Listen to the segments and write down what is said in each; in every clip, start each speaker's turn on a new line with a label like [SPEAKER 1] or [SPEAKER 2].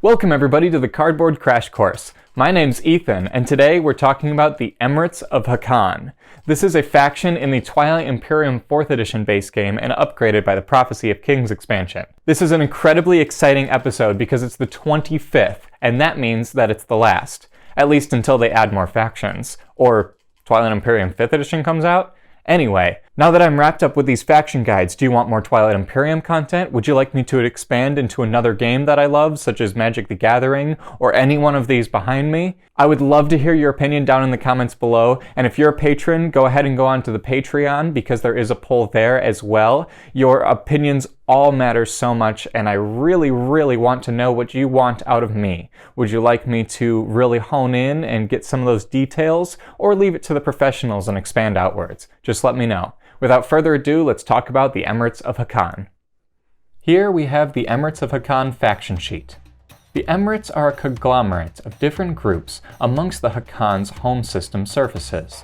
[SPEAKER 1] Welcome everybody to the Cardboard Crash Course. My name's Ethan, and today we're talking about the Emirates of Hacan. This is a faction in the Twilight Imperium 4th edition base game and upgraded by the Prophecy of Kings expansion. This is an incredibly exciting episode because it's the 25th, and that means that it's the last. At least until they add more factions. Or Twilight Imperium 5th edition comes out? Anyway, now that I'm wrapped up with these faction guides, do you want more Twilight Imperium content? Would you like me to expand into another game that I love, such as Magic the Gathering, or any one of these behind me? I would love to hear your opinion down in the comments below, and if you're a patron, go ahead and go on to the Patreon, because there is a poll there as well. Your opinions all matter so much, and I really want to know what you want out of me. Would you like me to really hone in and get some of those details, or leave it to the professionals and expand outwards? Just let me know. Without further ado, let's talk about the Emirates of Hacan. Here we have the Emirates of Hacan faction sheet. The Emirates are a conglomerate of different groups amongst the Hacan's home system surfaces.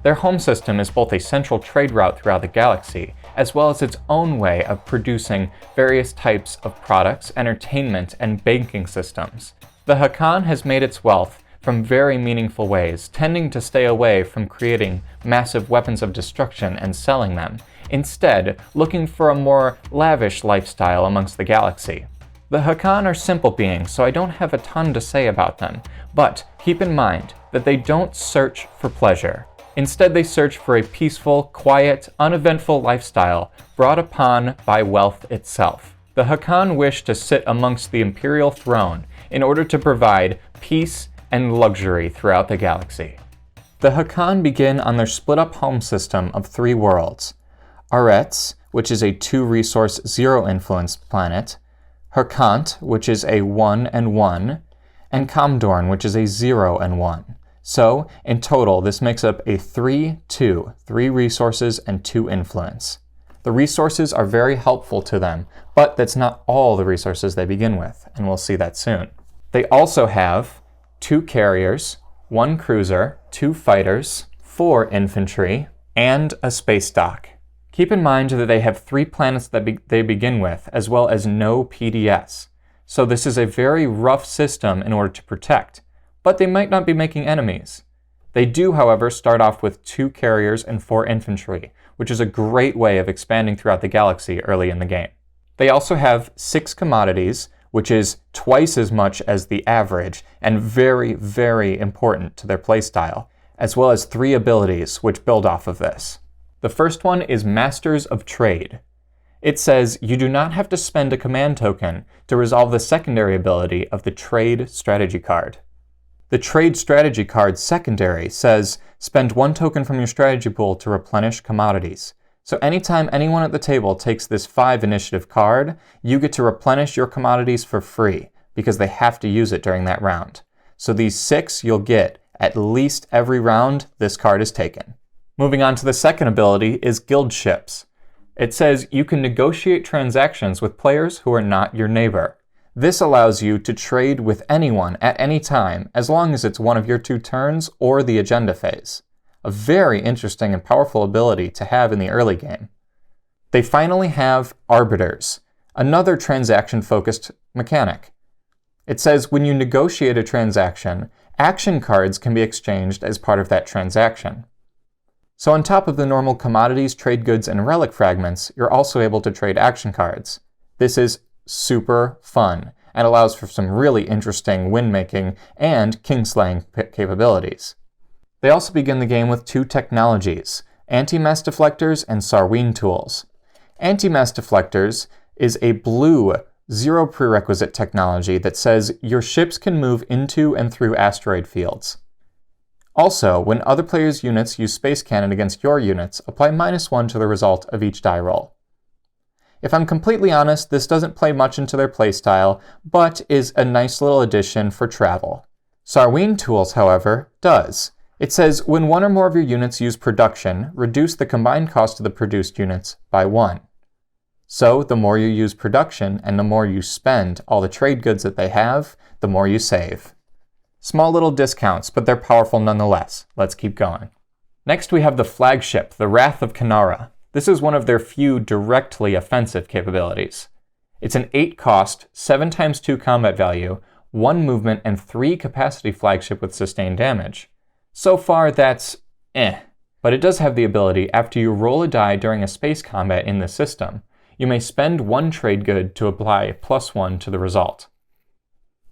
[SPEAKER 1] Their home system is both a central trade route throughout the galaxy, as well as its own way of producing various types of products, entertainment, and banking systems. The Hacan has made its wealth from very meaningful ways, tending to stay away from creating massive weapons of destruction and selling them, instead looking for a more lavish lifestyle amongst the galaxy. The Hacan are simple beings, so I don't have a ton to say about them, but keep in mind that they don't search for pleasure. Instead, they search for a peaceful, quiet, uneventful lifestyle brought upon by wealth itself. The Hacan wish to sit amongst the imperial throne in order to provide peace and luxury throughout the galaxy. The Hacan begin on their split-up home system of 3 worlds: Emirates, which is a 2-resource, 0-influence planet; Hacan, which is a 1 and 1, and Comdorn, which is a 0 and 1. So, in total, this makes up a 3-2, 3 resources and 2 influence. The resources are very helpful to them, but that's not all the resources they begin with, and we'll see that soon. They also have 2 carriers, 1 cruiser, 2 fighters, 4 infantry, and a space dock. Keep in mind that they have 3 planets that they begin with, as well as no PDS. So this is a very rough system in order to protect, but they might not be making enemies. They do, however, start off with 2 carriers and 4 infantry, which is a great way of expanding throughout the galaxy early in the game. They also have 6 commodities, which is twice as much as the average, and very important to their playstyle, as well as 3 abilities which build off of this. The first one is Masters of Trade. It says you do not have to spend a command token to resolve the secondary ability of the Trade Strategy card. The Trade Strategy card's secondary says spend 1 token from your strategy pool to replenish commodities. So anytime anyone at the table takes this 5 initiative card, you get to replenish your commodities for free, because they have to use it during that round. So these 6 you'll get at least every round this card is taken. Moving on to the second ability is Guild Ships. It says you can negotiate transactions with players who are not your neighbor. This allows you to trade with anyone at any time, as long as it's one of your 2 turns or the agenda phase. A very interesting and powerful ability to have in the early game. They finally have Arbiters, another transaction-focused mechanic. It says when you negotiate a transaction, action cards can be exchanged as part of that transaction. So on top of the normal commodities, trade goods, and relic fragments, you're also able to trade action cards. This is super fun, and allows for some really interesting win-making and king-slaying capabilities. They also begin the game with 2 technologies, Anti-Mass Deflectors and Sarween Tools. Anti-Mass Deflectors is a blue, 0 prerequisite technology that says your ships can move into and through asteroid fields. Also, when other players' units use Space Cannon against your units, apply -1 to the result of each die roll. If I'm completely honest, this doesn't play much into their playstyle, but is a nice little addition for travel. Sarween Tools, however, does. It says, when 1 or more of your units use production, reduce the combined cost of the produced units by 1. So, the more you use production, and the more you spend all the trade goods that they have, the more you save. Small little discounts, but they're powerful nonetheless. Let's keep going. Next we have the flagship, the Wrath of Kanara. This is one of their few directly offensive capabilities. It's an 8 cost, 7 times 2 combat value, 1 movement, and 3 capacity flagship with sustained damage. So far, that's but it does have the ability, after you roll a die during a space combat in this system, you may spend 1 trade good to apply +1 to the result.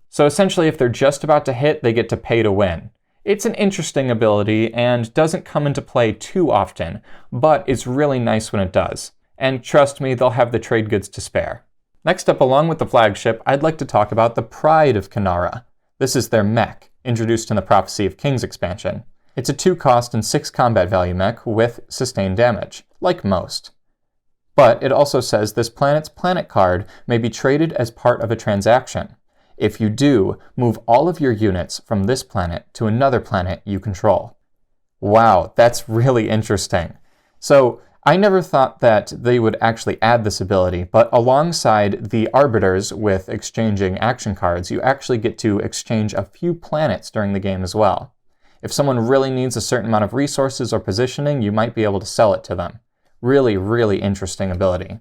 [SPEAKER 1] So essentially, if they're just about to hit, they get to pay to win. It's an interesting ability and doesn't come into play too often, but it's really nice when it does. And trust me, they'll have the trade goods to spare. Next up, along with the flagship, I'd like to talk about the Pride of Kanara. This is their mech, introduced in the Prophecy of Kings expansion. It's a 2 cost and 6 combat value mech with sustained damage, like most. But it also says this planet's planet card may be traded as part of a transaction. If you do, move all of your units from this planet to another planet you control. Wow, that's really interesting. So, I never thought that they would actually add this ability, but alongside the arbiters with exchanging action cards, you actually get to exchange a few planets during the game as well. If someone really needs a certain amount of resources or positioning, you might be able to sell it to them. Really, really interesting ability.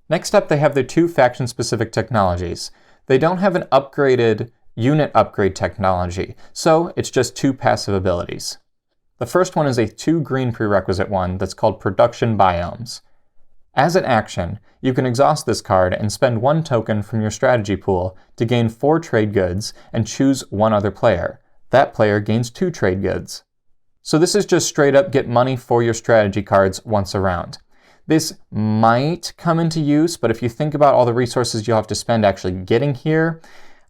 [SPEAKER 1] Next up, they have their 2 faction-specific technologies. They don't have an upgraded unit upgrade technology, so it's just 2 passive abilities. The first one is a 2 green prerequisite one that's called Production Biomes. As an action, you can exhaust this card and spend 1 token from your strategy pool to gain 4 trade goods and choose 1 other player. That player gains 2 trade goods. So this is just straight up get money for your strategy cards once around. This might come into use, but if you think about all the resources you'll have to spend actually getting here,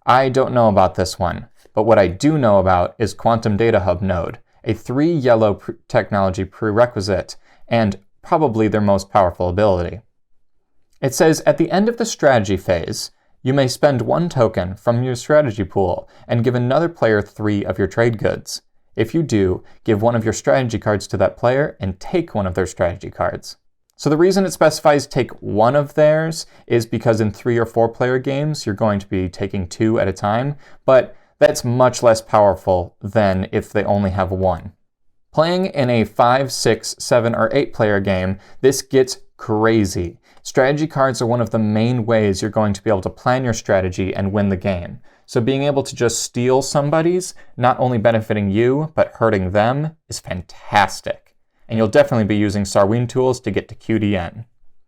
[SPEAKER 1] I don't know about this one. But what I do know about is Quantum Data Hub Node, a 3 yellow technology prerequisite, and probably their most powerful ability. It says, at the end of the strategy phase, you may spend 1 token from your strategy pool and give another player 3 of your trade goods. If you do, give 1 of your strategy cards to that player and take 1 of their strategy cards. So the reason it specifies take 1 of theirs is because in 3 or 4 player games, you're going to be taking 2 at a time, but that's much less powerful than if they only have 1. Playing in a 5, 6, 7, or 8 player game, this gets crazy. Strategy cards are one of the main ways you're going to be able to plan your strategy and win the game. So being able to just steal somebody's, not only benefiting you, but hurting them, is fantastic. And you'll definitely be using Sarween tools to get to QDN.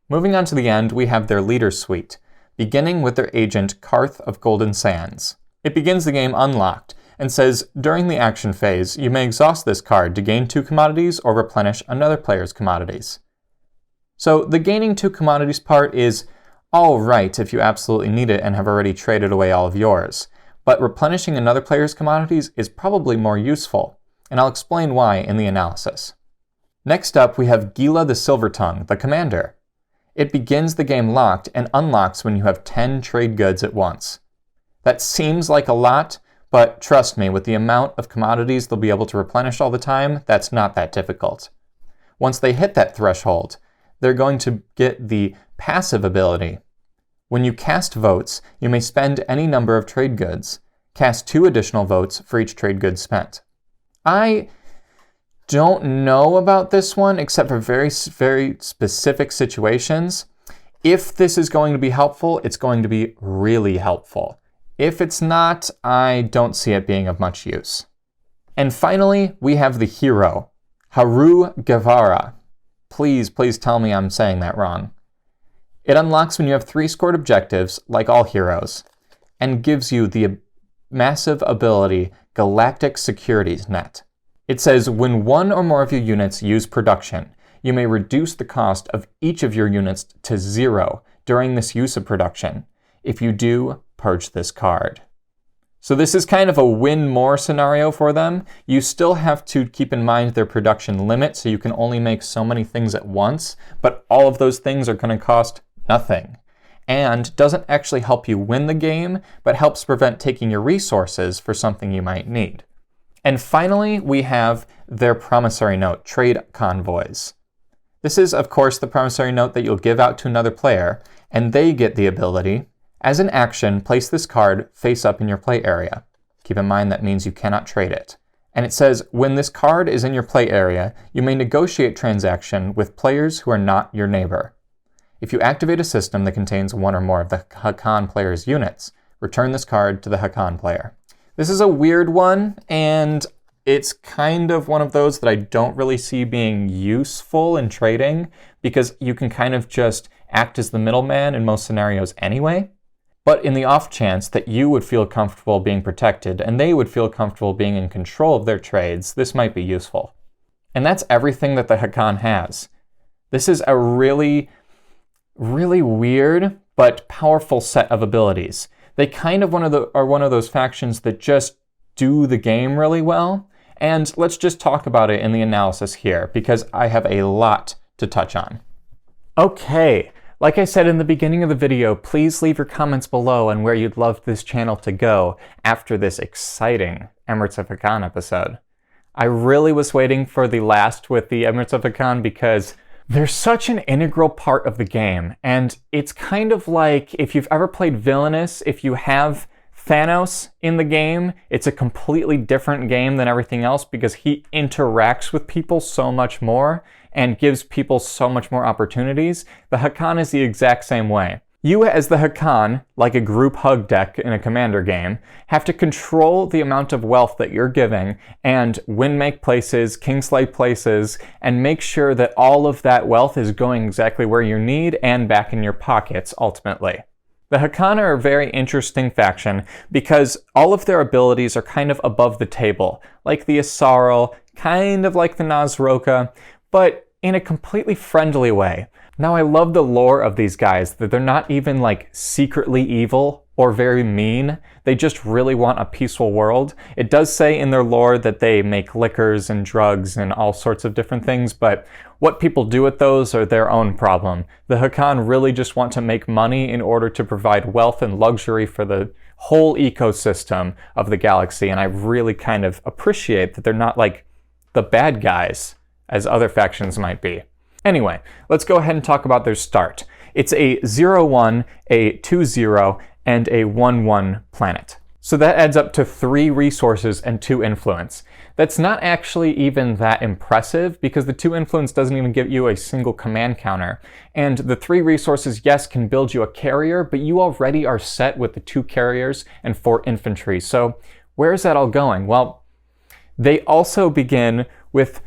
[SPEAKER 1] Moving on to the end, we have their leader suite, beginning with their agent Karth of Golden Sands. It begins the game unlocked, and says, during the action phase, you may exhaust this card to gain 2 commodities or replenish another player's commodities. So the gaining 2 commodities part is alright if you absolutely need it and have already traded away all of yours, but replenishing another player's commodities is probably more useful, and I'll explain why in the analysis. Next up, we have Gila the Silvertongue, the commander. It begins the game locked and unlocks when you have 10 trade goods at once. That seems like a lot, but trust me, with the amount of commodities they'll be able to replenish all the time, that's not that difficult. Once they hit that threshold, they're going to get the passive ability. When you cast votes, you may spend any number of trade goods. Cast 2 additional votes for each trade good spent. I don't know about this one, except for very, very specific situations. If this is going to be helpful, it's going to be really helpful. If it's not, I don't see it being of much use. And finally, we have the hero, Haru Guevara. Please tell me I'm saying that wrong. It unlocks when you have 3 scored objectives, like all heroes, and gives you the massive ability Galactic Securities Net. It says, when 1 or more of your units use production, you may reduce the cost of each of your units to 0 during this use of production. If you do, purge this card. So this is kind of a win more scenario for them. You still have to keep in mind their production limit, so you can only make so many things at once, but all of those things are going to cost nothing. And doesn't actually help you win the game, but helps prevent taking your resources for something you might need. And finally, we have their promissory note, Trade Convoys. This is, of course, the promissory note that you'll give out to another player, and they get the ability, as an action, place this card face up in your play area. Keep in mind that means you cannot trade it. And it says, when this card is in your play area, you may negotiate transaction with players who are not your neighbor. If you activate a system that contains one or more of the Hacan player's units, return this card to the Hacan player. This is a weird one, and it's kind of one of those that I don't really see being useful in trading, because you can kind of just act as the middleman in most scenarios anyway. But in the off chance that you would feel comfortable being protected and they would feel comfortable being in control of their trades, this might be useful. And that's everything that the Hacan has. This is a really, really weird but powerful set of abilities. They kind of are one of those factions that just do the game really well. And let's just talk about it in the analysis here, because I have a lot to touch on. Okay, like I said in the beginning of the video, please leave your comments below on where you'd love this channel to go after this exciting Emirates of Hacan episode. I really was waiting for the last with the Emirates of Hacan because they're such an integral part of the game, and it's kind of like if you've ever played Villainous, if you have Thanos in the game, it's a completely different game than everything else because he interacts with people so much more and gives people so much more opportunities. The Hacan is the exact same way. You as the Hacan, like a group hug deck in a commander game, have to control the amount of wealth that you're giving and win-make places, king-slay places, and make sure that all of that wealth is going exactly where you need and back in your pockets ultimately. The Hacan are a very interesting faction because all of their abilities are kind of above the table, like the Asarl, kind of like the Nazroka, but in a completely friendly way. Now I love the lore of these guys, that they're not even like secretly evil or very mean, they just really want a peaceful world. It does say in their lore that they make liquors and drugs and all sorts of different things, but what people do with those are their own problem. The Hacan really just want to make money in order to provide wealth and luxury for the whole ecosystem of the galaxy, and I really kind of appreciate that they're not like the bad guys as other factions might be. Anyway, let's go ahead and talk about their start. It's a 0-1, a 2-0, and a 1-1 planet. So that adds up to 3 resources and 2 influence. That's not actually even that impressive because the 2 influence doesn't even give you a single command counter. And the 3 resources, yes, can build you a carrier, but you already are set with the 2 carriers and 4 infantry. So where is that all going? Well, they also begin with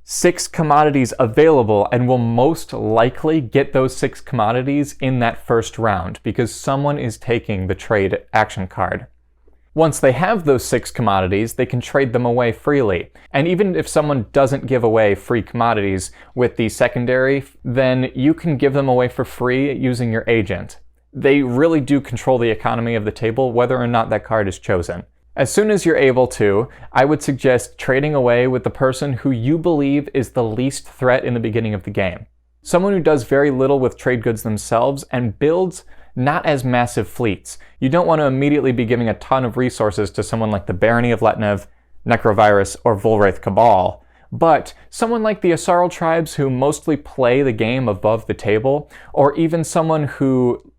[SPEAKER 1] 6 commodities available and will most likely get those 6 commodities in that first round because someone is taking the trade action card. Once they have those 6 commodities, they can trade them away freely. And even if someone doesn't give away free commodities with the secondary, then you can give them away for free using your agent. They really do control the economy of the table whether or not that card is chosen. As soon as you're able to, I would suggest trading away with the person who you believe is the least threat in the beginning of the game. Someone who does very little with trade goods themselves and builds not as massive fleets. You don't want to immediately be giving a ton of resources to someone like the Barony of Letnev, Necrovirus, or Volwraith Cabal, but someone like the Asarl tribes who mostly play the game above the table, or even someone who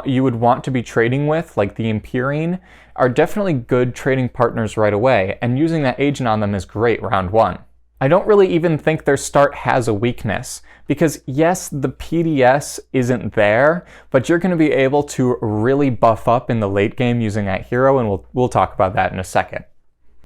[SPEAKER 1] you would want to be trading with, like the Empyrean, are definitely good trading partners right away, and using that agent on them is great round 1. I don't really even think their start has a weakness, because yes, the PDS isn't there, but you're going to be able to really buff up in the late game using that hero, and we'll talk about that in a second.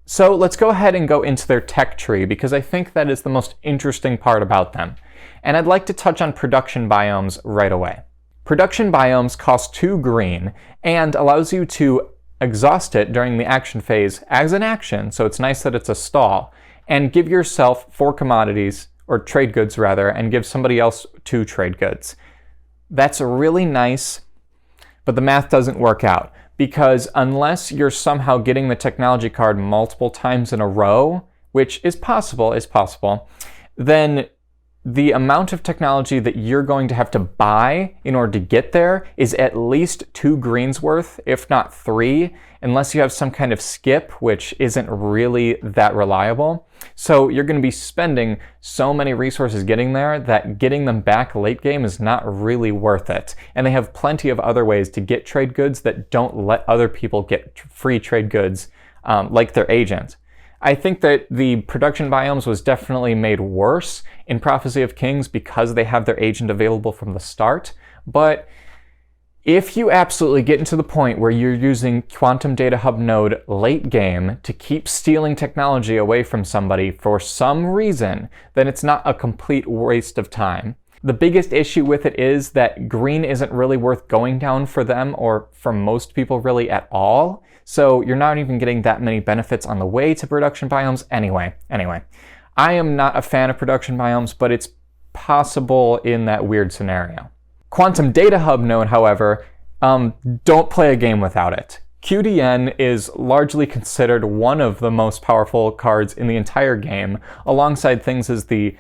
[SPEAKER 1] So let's go ahead and go into their tech tree, because I think that is the most interesting part about them. And I'd like to touch on production biomes right away. Production biomes cost 2 green and allows you to exhaust it during the action phase as an action, so it's nice that it's a stall, and give yourself 4 commodities, or trade goods rather, and give somebody else 2 trade goods. That's really nice, but the math doesn't work out, because unless you're somehow getting the technology card multiple times in a row, which is possible, then the amount of technology that you're going to have to buy in order to get there is at least 2 greens worth, if not 3, unless you have some kind of skip, which isn't really that reliable. So you're going to be spending so many resources getting there that getting them back late game is not really worth it. And they have plenty of other ways to get trade goods that don't let other people get free trade goods, like their agent. I think that the production biomes was definitely made worse in Prophecy of Kings because they have their agent available from the start, but if you absolutely get into the point where you're using Quantum Data Hub node late game to keep stealing technology away from somebody for some reason, then it's not a complete waste of time. The biggest issue with it is that green isn't really worth going down for them, or for most people really at all, so you're not even getting that many benefits on the way to production biomes anyway. I am not a fan of production biomes, but it's possible in that weird scenario. Quantum Data Hub node, however, don't play a game without it. QDN is largely considered one of the most powerful cards in the entire game, alongside things as the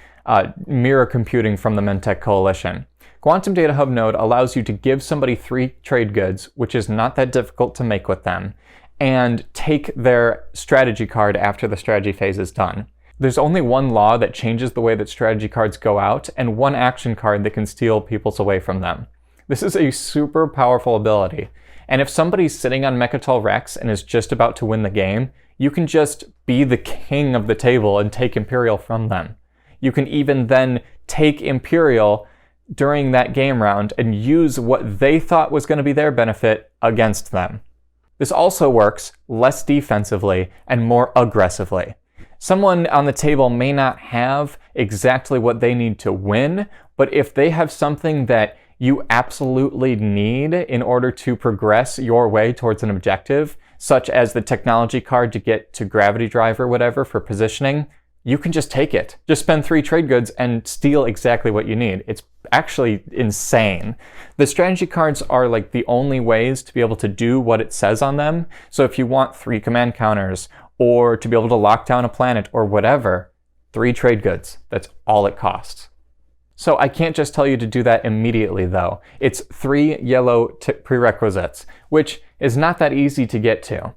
[SPEAKER 1] mirror computing from the Mentech Coalition. Quantum Data Hub node allows you to give somebody 3 trade goods, which is not that difficult to make with them, and take their strategy card after the strategy phase is done. There's only one law that changes the way that strategy cards go out, and one action card that can steal people's away from them. This is a super powerful ability, and if somebody's sitting on Mechatol Rex and is just about to win the game, you can just be the king of the table and take Imperial from them. You can even then take Imperial during that game round and use what they thought was going to be their benefit against them. This also works less defensively and more aggressively. Someone on the table may not have exactly what they need to win, but if they have something that you absolutely need in order to progress your way towards an objective, such as the technology card to get to gravity drive or whatever for positioning, you can just take it. Just spend 3 trade goods and steal exactly what you need. It's actually insane. The strategy cards are like the only ways to be able to do what it says on them. So if you want 3 command counters, or to be able to lock down a planet or whatever, 3 trade goods. That's all it costs. So I can't just tell you to do that immediately though. It's 3 yellow prerequisites, which is not that easy to get to.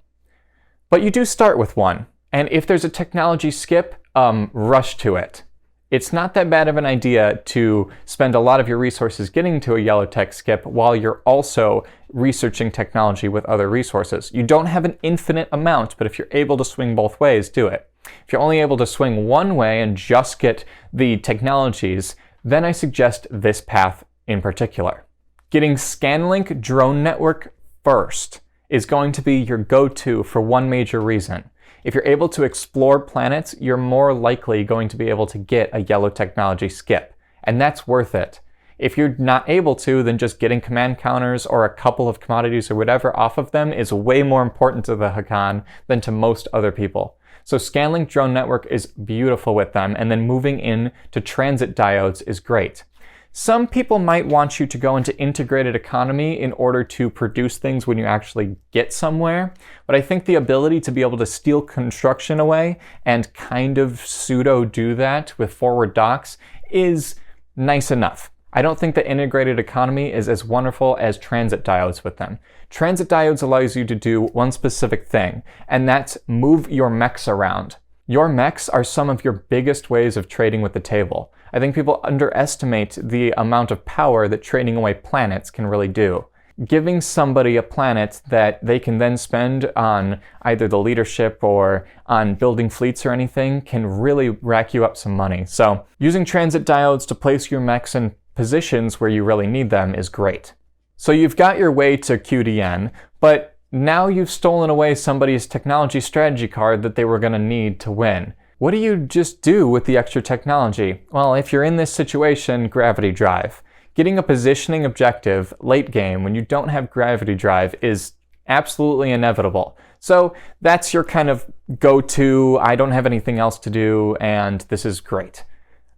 [SPEAKER 1] But you do start with one, and if there's a technology skip, rush to it. It's not that bad of an idea to spend a lot of your resources getting to a yellow tech skip while you're also researching technology with other resources. You don't have an infinite amount, but if you're able to swing both ways, do it. If you're only able to swing one way and just get the technologies, then I suggest this path in particular. Getting Scanlink Drone Network first is going to be your go-to for one major reason. If you're able to explore planets, you're more likely going to be able to get a yellow technology skip, and that's worth it. If you're not able to, then just getting command counters or a couple of commodities or whatever off of them is way more important to the Hacan than to most other people. So Scanlink Drone Network is beautiful with them, and then moving in to transit diodes is great. Some people might want you to go into integrated economy in order to produce things when you actually get somewhere, but I think the ability to be able to steal construction away and kind of pseudo do that with forward docks is nice enough. I don't think the integrated economy is as wonderful as transit diodes with them. Transit diodes allows you to do one specific thing, and that's move your mechs around. Your mechs are some of your biggest ways of trading with the table. I think people underestimate the amount of power that trading away planets can really do. Giving somebody a planet that they can then spend on either the leadership or on building fleets or anything can really rack you up some money. So using transit diodes to place your mechs in positions where you really need them is great. So you've got your way to QDN, but now you've stolen away somebody's technology strategy card that they were going to need to win. What do you just do with the extra technology? Well, if you're in this situation, gravity drive. Getting a positioning objective late game when you don't have gravity drive is absolutely inevitable. So that's your kind of go-to, I don't have anything else to do, and this is great.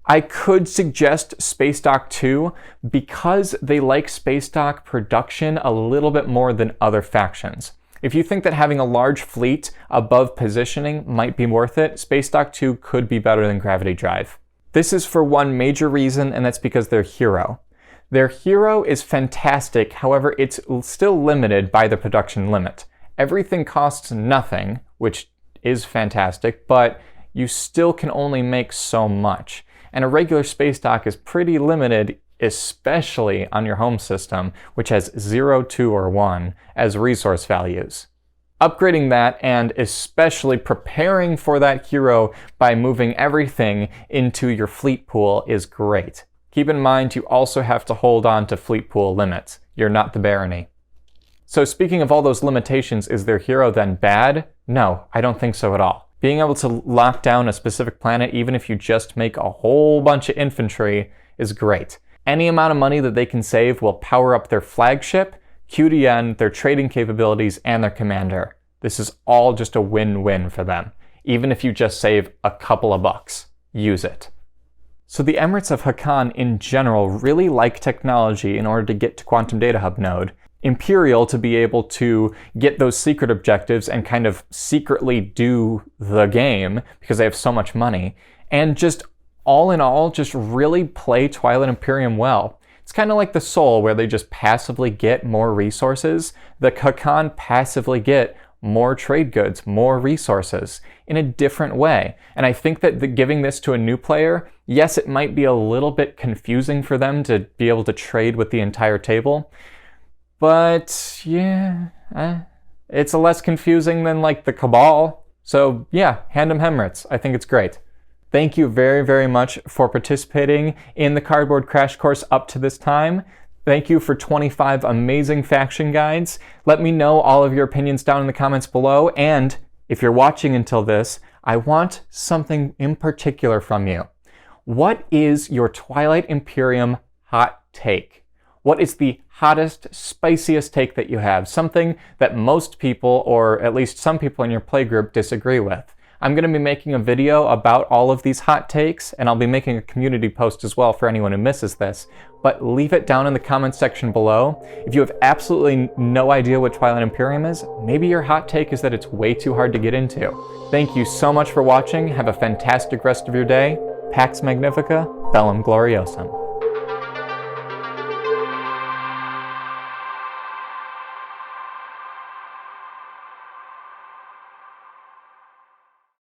[SPEAKER 1] I could suggest Space Dock 2 because they like Space Dock production a little bit more than other factions. If you think that having a large fleet above positioning might be worth it, Space Dock 2 could be better than Gravity Drive. This is for one major reason, and that's because their hero. Their hero is fantastic, however, it's still limited by the production limit. Everything costs nothing, which is fantastic, but you still can only make so much. And a regular space dock is pretty limited, especially on your home system, which has 0, 2, or 1 as resource values. Upgrading that and especially preparing for that hero by moving everything into your fleet pool is great. Keep in mind you also have to hold on to fleet pool limits. You're not the barony. So speaking of all those limitations, is their hero then bad? No, I don't think so at all. Being able to lock down a specific planet, even if you just make a whole bunch of infantry, is great. Any amount of money that they can save will power up their flagship, QDN, their trading capabilities, and their commander. This is all just a win-win for them. Even if you just save a couple of bucks, use it. So the Emirates of Hacan in general really like technology in order to get to Quantum Data Hub node. Imperial to be able to get those secret objectives and kind of secretly do the game because they have so much money. And just all in all, just really play Twilight Imperium well. It's kind of like the Soul where they just passively get more resources. The Hacan passively get more trade goods, more resources in a different way. And I think that giving this to a new player, yes, it might be a little bit confusing for them to be able to trade with the entire table. But yeah, it's less confusing than like the Cabal. So yeah, hand them Emirates. I think it's great. Thank you very, very much for participating in the Cardboard Crash Course up to this time. Thank you for 25 amazing faction guides. Let me know all of your opinions down in the comments below. And if you're watching until this, I want something in particular from you. What is your Twilight Imperium hot take? What is the hottest, spiciest take that you have? Something that most people, or at least some people in your playgroup, disagree with. I'm going to be making a video about all of these hot takes, and I'll be making a community post as well for anyone who misses this. But leave it down in the comments section below. If you have absolutely no idea what Twilight Imperium is, maybe your hot take is that it's way too hard to get into. Thank you so much for watching. Have a fantastic rest of your day. Pax Magnifica, Bellum Gloriosum.